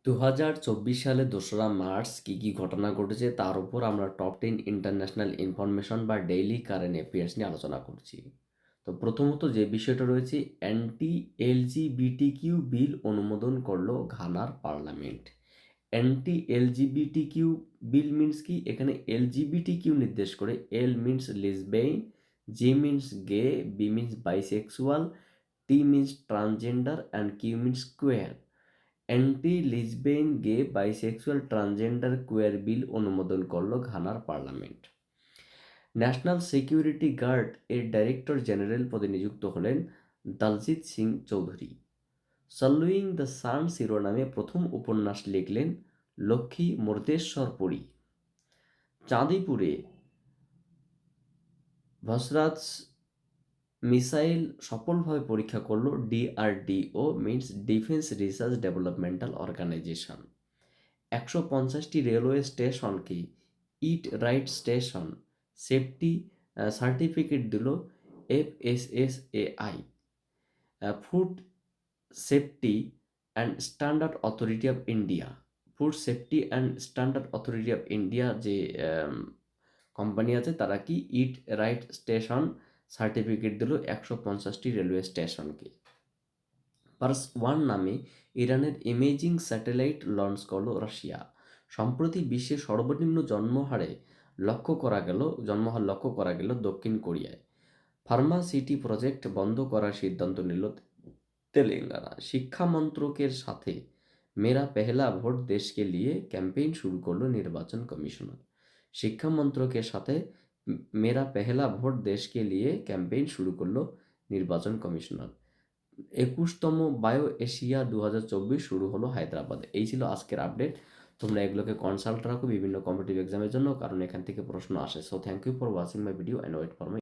2024 সালে 2রা মার্চ কী ঘটনা ঘটেছে তার উপর আমরা টপ 10 ইন্টারন্যাশনাল ইনফরমেশন বা ডেইলি কারেন্ট অ্যাফেয়ার্স নিয়ে আলোচনা করছি। তো প্রথমত যে বিষয়টা রয়েছে, অ্যান্টি এলজিবিটিকিউ বিল অনুমোদন করলো ঘানার parliament. Anti LGBTQ bill means কি? এখানে এলজিবিটিকিউ নির্দেশ করে। L means lesbian, G means gay, B means bisexual, T means transgender and Q means queer. Anti lesbian, gay, bisexual, transgender, queer bill অনুমোদন করল ঘানার পার্লামেন্ট। ন্যাশনাল সিকিউরিটি গার্ড এর director general পদে নিযুক্ত হলেন Daljit Singh Chowdhury. Solving the sun শিরোনামে প্রথম উপন্যাস লিখলেন লক্ষ্মী মর্তেশ্বর পড়ি। চাঁদিপুরে ভসরাজ মিসাইল সফলভাবে পরীক্ষা করল DRDO, means defence research developmental organisation. 150টি রেলওয়ে স্টেশনকে eat right station safety certificate দিল FSSAI. Food safety and standard authority of India, food safety and standard authority of India যে কোম্পানি আছে, তারা কি ইট রাইট স্টেশন সার্টিফিকেট দিল 150টি railway স্টেশনকে। পার্স-1 নামে ইরানের ইমেজিং স্যাটেলাইট লঞ্চ করল রাশিয়া। সম্প্রতি বিশ্বে সর্বনিম্ন জন্মহার লক্ষ্য করা গেল দক্ষিণ কোরিয়ায়। ফার্মাসিটি প্রজেক্ট বন্ধ করার সিদ্ধান্ত নিল তেলেঙ্গানা। শিক্ষা মন্ত্রকের সাথে মেরা পেহলা ভোট দেশকে লিয়ে ক্যাম্পেইন শুরু করল নির্বাচন কমিশনার। শিক্ষা মন্ত্রকের সাথে মেরা পেহলা ভোট দেশকে লিয়ে ক্যাম্পেইন শুরু করল নির্বাচন কমিশনার। 21তম বায়ো এশিয়া 2024 শুরু হলো হায়দ্রাবাদে। এই ছিল আজকের আপডেট। তোমরা এগুলোকে কনসাল্ট রাখো বিভিন্ন কম্পিটিটিভ এক্সামের জন্য, কারণ এখান থেকে প্রশ্ন আসে। So thank you for watching my video and wait for my